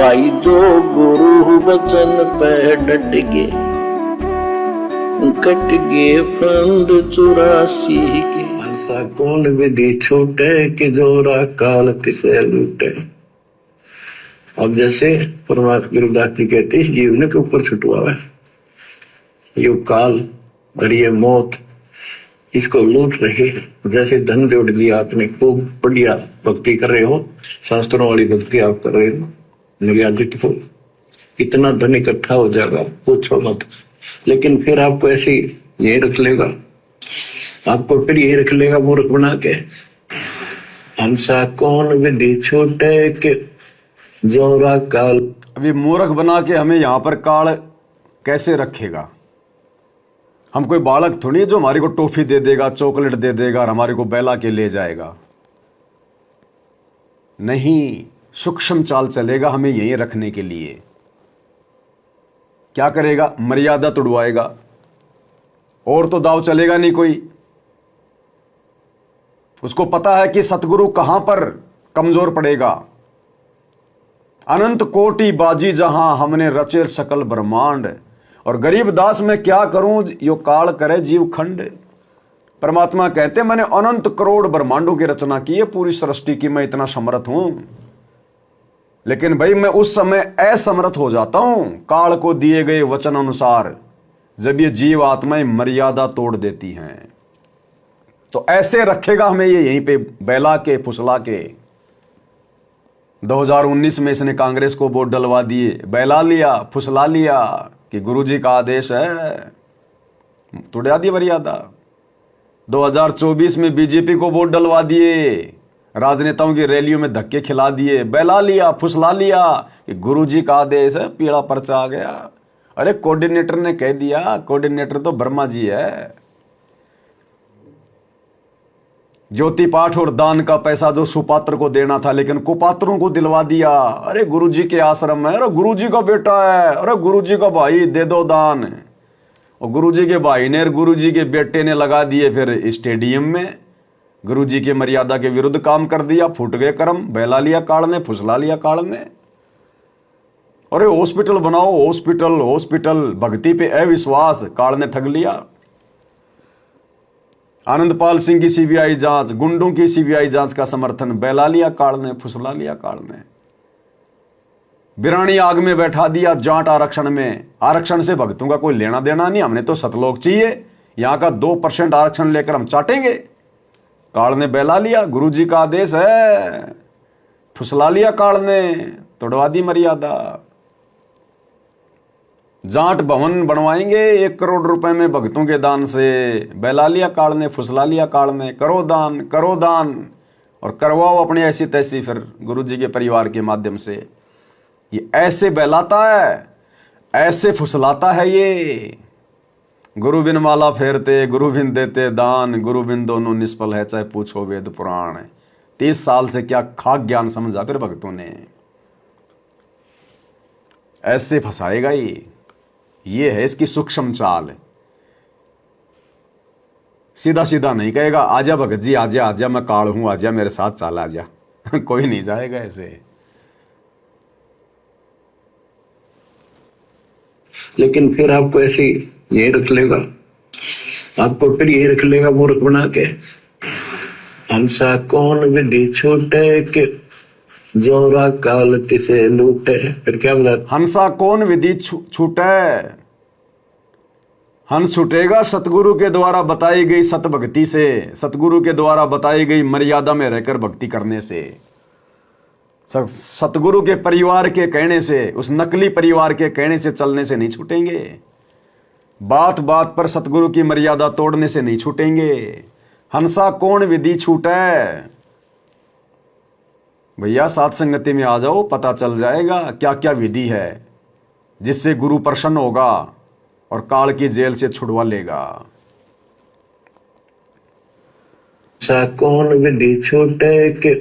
भाई जो गुरु बचन पे डट गे, कट गे फंद 84 के। ऐसा कौन विधि छूटे कि जोरा काल तिसे लूटे। अब जैसे परमात्मा गुरुदास जी कहते हैं, जीवन के ऊपर छुटवा है यो काल और ये मौत, इसको लूट रहे। जैसे धन जोड़ लिया आपने, खूब बढ़िया भक्ति कर रहे हो, शास्त्रों वाली भक्ति आप कर रहे हो, मर्यादित हो, इतना धन इकट्ठा हो जाएगा पूछो मत। लेकिन फिर आपको ऐसी यही रख लेगा, आपको फिर यही रख लेगा मूर्ख बना के। हंसा कौन विधि छूटे के जोरा काल। अभी मूर्ख बना के हमें यहां पर काल कैसे रखेगा। हम कोई बालक थोड़ी जो हमारे को टॉफी दे देगा, चॉकलेट दे देगा और हमारे को बहला के ले जाएगा। नहीं, सूक्ष्म चाल चलेगा हमें यहीं रखने के लिए। क्या करेगा? मर्यादा तुड़वाएगा, और तो दाव चलेगा नहीं कोई। उसको पता है कि सतगुरु कहां पर कमजोर पड़ेगा। अनंत कोटि बाजी जहां हमने रचे सकल ब्रह्मांड, और गरीब दास मैं क्या करूं यो काल करे जीव खंड। परमात्मा कहते मैंने अनंत करोड़ ब्रह्मांडों की रचना की है, पूरी सृष्टि की मैं इतना समर्थ हूं। लेकिन भाई मैं उस समय असमर्थ हो जाता हूं काल को दिए गए वचन अनुसार, जब ये जीव आत्माएं मर्यादा तोड़ देती हैं। तो ऐसे रखेगा हमें ये यहीं पे बहला के फुसला के। 2019 में इसने कांग्रेस को वोट डलवा दिए, बहला लिया, फुसला लिया कि गुरुजी का आदेश है, तोड़ा दी मर्यादा। 2024 में बीजेपी को वोट डलवा दिए, राजनेताओं की रैलियों में धक्के खिला दिए, बहला लिया, फुसला लिया कि गुरुजी का आदेश है, पीला पर्चा आ गया। अरे कोऑर्डिनेटर ने कह दिया, कोऑर्डिनेटर तो ब्रह्मा जी है। ज्योति पाठ और दान का पैसा जो सुपात्र को देना था, लेकिन कुपात्रों को दिलवा दिया। अरे गुरुजी के आश्रम है, अरे गुरुजी का बेटा है, अरे गुरुजी का भाई, दे दो दान। और गुरुजी के भाई ने और गुरुजी के बेटे ने लगा दिए फिर स्टेडियम में, गुरुजी के मर्यादा के विरुद्ध काम कर दिया। फूट गए कर्म, बहला लिया काल ने, फुसला लिया काल ने। अरे हॉस्पिटल बनाओ, हॉस्पिटल हॉस्पिटल, भक्ति पे अविश्वास, काल ने ठग लिया। आनंदपाल सिंह की सीबीआई जांच, गुंडों की सीबीआई जांच का समर्थन, बहला लिया काल ने, फुसला लिया काल ने। बिरानी आग में बैठा दिया जाट आरक्षण में। आरक्षण से भक्तों का कोई लेना देना नहीं, हमने तो सतलोक चाहिए, यहां का 2% आरक्षण लेकर हम चाटेंगे। काल ने बहला लिया, गुरुजी का आदेश है, फुसला लिया काल ने, तोड़वा दी मर्यादा। जाट भवन बनवाएंगे 1 करोड़ रुपए में भक्तों के दान से, बहला लिया काल ने, फुसला लिया काल ने। करो दान, करो दान, और करवाओ अपनी ऐसी तैसी फिर गुरुजी के परिवार के माध्यम से। ये ऐसे बहलाता है, ऐसे फुसलाता है ये। गुरु बिन माला फेरते, गुरु बिन देते दान, गुरु बिन दोनों निष्फल है, चाहे पूछो वेद पुराण। 30 साल से क्या खाक ज्ञान समझा फिर भक्तों ने। ऐसे फंसाएगा ये है इसकी सूक्ष्म चाल। सीधा सीधा नहीं कहेगा आजा भगत जी, आजा आजा, मैं काल हूं, आजा मेरे साथ चाल आजा। कोई नहीं जाएगा ऐसे। लेकिन फिर आपको ऐसी यही रख लेगा, आपको फिर यही रख लेगा मूर्ख बना के। हंसा कौन विधि छूटे के जोरा काल तिसे लूटे। फिर क्या बोला? हंसा कौन विधि छूटे। हंस छूटेगा सतगुरु के द्वारा बताई गई सत भक्ति से, सतगुरु के द्वारा बताई गई मर्यादा में रहकर भक्ति करने से, सतगुरु के परिवार के कहने से, उस नकली परिवार के कहने से चलने से नहीं छूटेंगे। बात बात पर सतगुरु की मर्यादा तोड़ने से नहीं छूटेंगे। हंसा कौन विधि छूटे। भैया साथ संगति में आ जाओ, पता चल जाएगा क्या क्या विधि है जिससे गुरु प्रसन्न होगा और काल की जेल से छुड़वा लेगा। सा कौन विधि छूटे के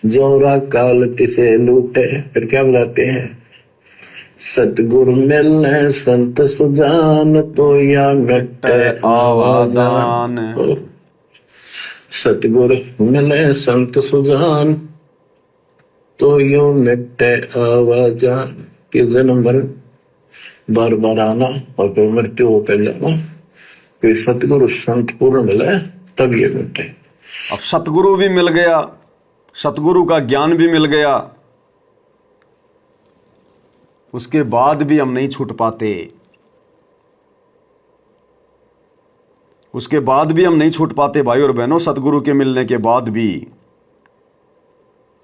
जोरा काल तिसे लूटे। फिर क्या बताते हैं? सतगुरु मिलने संत सुजान, तो या मिटे आवादान। सतगुरु मिले संत सुजान, तो यूं मिटे आवाजा कि जन्म भर बार बार आना और फिर मृत्यु होकर जाना। फिर सतगुरु संत पूर्ण मिले तब ये मिटे। अब सतगुरु भी मिल गया, सतगुरु का ज्ञान भी मिल गया, उसके बाद भी हम नहीं छूट पाते, उसके बाद भी हम नहीं छूट पाते भाई और बहनों, सतगुरु के मिलने के बाद भी,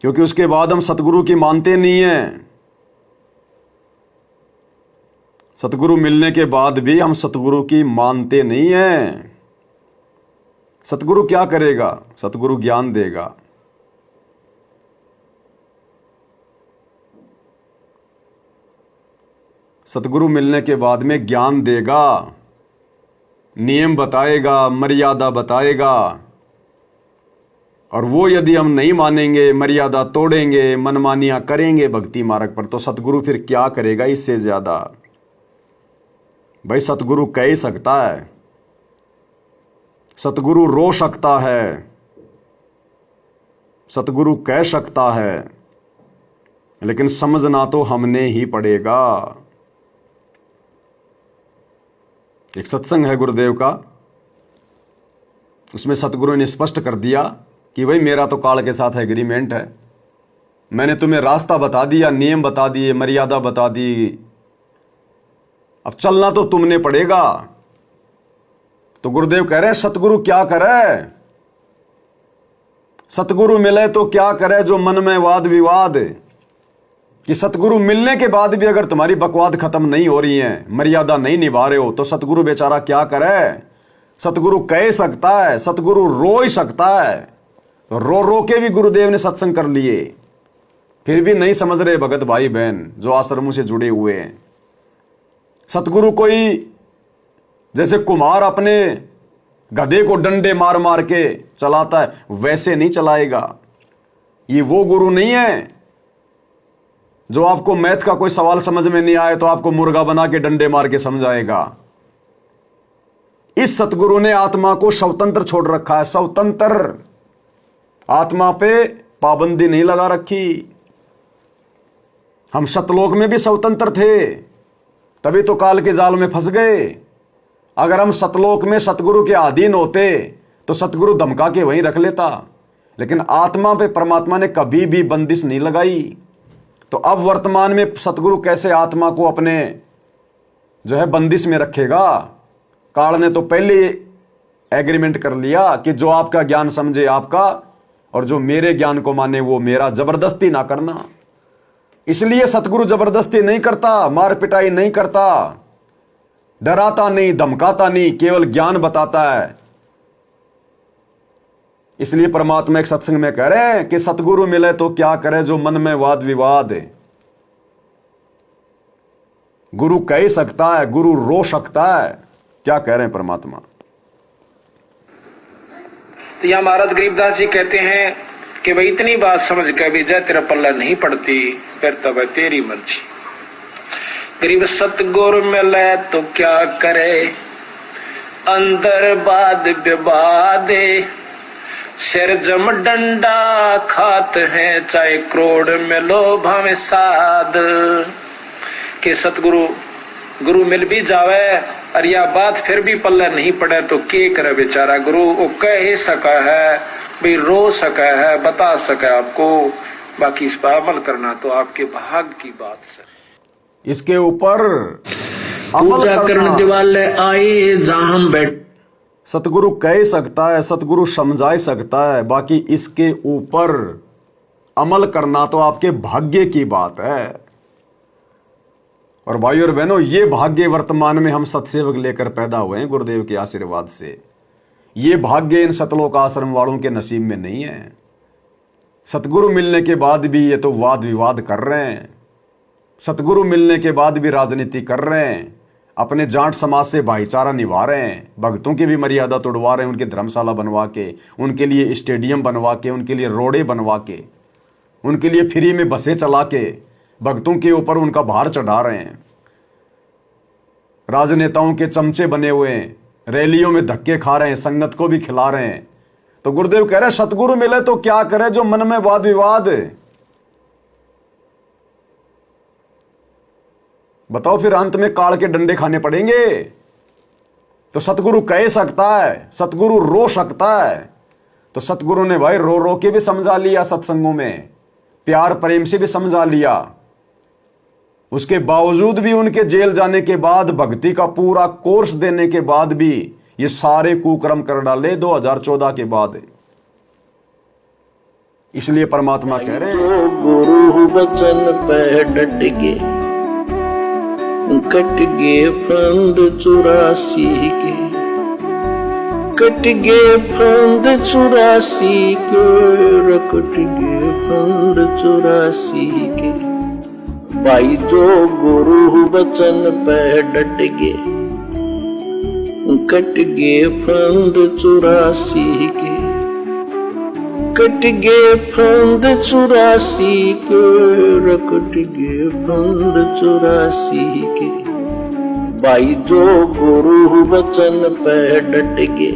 क्योंकि उसके बाद हम सतगुरु की मानते नहीं हैं। सतगुरु मिलने के बाद भी हम सतगुरु की मानते नहीं हैं। सतगुरु क्या करेगा? सतगुरु ज्ञान देगा। सतगुरु मिलने के बाद में ज्ञान देगा, नियम बताएगा, मर्यादा बताएगा, और वो यदि हम नहीं मानेंगे, मर्यादा तोड़ेंगे, मनमानियां करेंगे भक्ति मार्ग पर, तो सतगुरु फिर क्या करेगा इससे ज्यादा? भाई सतगुरु कह ही सकता है, सतगुरु रो सकता है, सतगुरु कह सकता है, लेकिन समझना तो हमने ही पड़ेगा। एक सत्संग है गुरुदेव का, उसमें सतगुरु ने स्पष्ट कर दिया कि भाई मेरा तो काल के साथ एग्रीमेंट है, मैंने तुम्हें रास्ता बता दिया, नियम बता दिए, मर्यादा बता दी, अब चलना तो तुमने पड़ेगा। तो गुरुदेव कह रहे सतगुरु क्या करे? सतगुरु मिले तो क्या करे जो मन में वाद विवाद, कि सतगुरु मिलने के बाद भी अगर तुम्हारी बकवाद खत्म नहीं हो रही है, मर्यादा नहीं निभा रहे हो, तो सतगुरु बेचारा क्या करे? सतगुरु कह सकता है, सतगुरु रो ही सकता है। तो रो रो के भी गुरुदेव ने सत्संग कर लिए, फिर भी नहीं समझ रहे भगत भाई बहन जो आश्रमों से जुड़े हुए हैं। सतगुरु कोई जैसे कुम्हार अपने गधे को डंडे मार मार के चलाता है, वैसे नहीं चलाएगा। ये वो गुरु नहीं है जो आपको मैथ का कोई सवाल समझ में नहीं आए तो आपको मुर्गा बना के डंडे मार के समझाएगा। इस सतगुरु ने आत्मा को स्वतंत्र छोड़ रखा है, स्वतंत्र, आत्मा पे पाबंदी नहीं लगा रखी। हम सतलोक में भी स्वतंत्र थे, तभी तो काल के जाल में फंस गए। अगर हम सतलोक में सतगुरु के अधीन होते तो सतगुरु धमका के वहीं रख लेता, लेकिन आत्मा पे परमात्मा ने कभी भी बंदिश नहीं लगाई। तो अब वर्तमान में सतगुरु कैसे आत्मा को अपने जो है बंदिश में रखेगा? काल ने तो पहले एग्रीमेंट कर लिया कि जो आपका ज्ञान समझे आपका, और जो मेरे ज्ञान को माने वो मेरा। जबरदस्ती ना करना। इसलिए सतगुरु जबरदस्ती नहीं करता, मार पिटाई नहीं करता, डराता नहीं, धमकाता नहीं, केवल ज्ञान बताता है। इसलिए परमात्मा एक सत्संग में कह रहे हैं कि सतगुरु मिले तो क्या करे जो मन में वाद विवाद है। गुरु कह सकता है, गुरु रो सकता है। क्या कह रहे हैं परमात्मा? तो यहां महाराज गरीबदास जी कहते हैं कि भाई इतनी बात समझ के भी जय तेरा पल्ला नहीं पड़ती, फिर तब तेरी मर्जी। गरीब सतगुरु मिले तो क्या करे, अंदर बाद विवाद, सिर जम डंडा खात है, चाहे करोड़ में लो भावे साध। के सतगुरु गुरु मिल भी जावे और या बात फिर भी पल्ले नहीं पड़े तो के करे बेचारा। गुरु वो कह ही सका है, भाई रो सका है, बता सका आपको, बाकी इस पर अमल करना तो आपके भाग की बात है। इसके ऊपर अमल करना। दिवाले आए जहां हम बैठ। सतगुरु कह सकता है, सतगुरु समझा सकता है, बाकी इसके ऊपर अमल करना तो आपके भाग्य की बात है। और भाई और बहनों, ये भाग्य वर्तमान में हम सत्सेवक लेकर पैदा हुए हैं गुरुदेव के आशीर्वाद से। ये भाग्य इन सतलोक आश्रम वालों के नसीब में नहीं है। सतगुरु मिलने के बाद भी ये तो वाद विवाद कर रहे हैं, सतगुरु मिलने के बाद भी राजनीति कर रहे हैं, अपने जाट समाज से भाईचारा निभा रहे हैं, भक्तों की भी मर्यादा तोड़वा रहे हैं, उनके धर्मशाला बनवा के, उनके लिए स्टेडियम बनवा के, उनके लिए रोडे बनवा के, उनके लिए फ्री में बसें चला के भक्तों के ऊपर उनका भार चढ़ा रहे हैं। राजनेताओं के चमचे बने हुए हैं, रैलियों में धक्के खा रहे हैं, संगत को भी खिला रहे हैं। तो गुरुदेव कह रहे हैं सतगुरु मिले तो क्या करे जो मन में वाद विवाद, बताओ फिर अंत में काल के डंडे खाने पड़ेंगे। तो सतगुरु कह सकता है, सतगुरु रो सकता है, तो सतगुरु ने भाई रो रो के भी समझा लिया, सत्संगों में प्यार प्रेम से भी समझा लिया। उसके बावजूद भी उनके जेल जाने के बाद, भक्ति का पूरा कोर्स देने के बाद भी ये सारे कुकर्म कर डाले 2014 के बाद। इसलिए परमात्मा कह रहे हैं, जो गुरु वचन पे डट गे, कट गे फंद 84 के, कट गे फंद 84 के, कट गे फंद 84 के। भाई जो गुरु वचन पे डट गे, कट गे फंद 84 के, कट गे फंद 84 के, कट गे फंद 84 के। भाई जो गुरु वचन पे डट गे,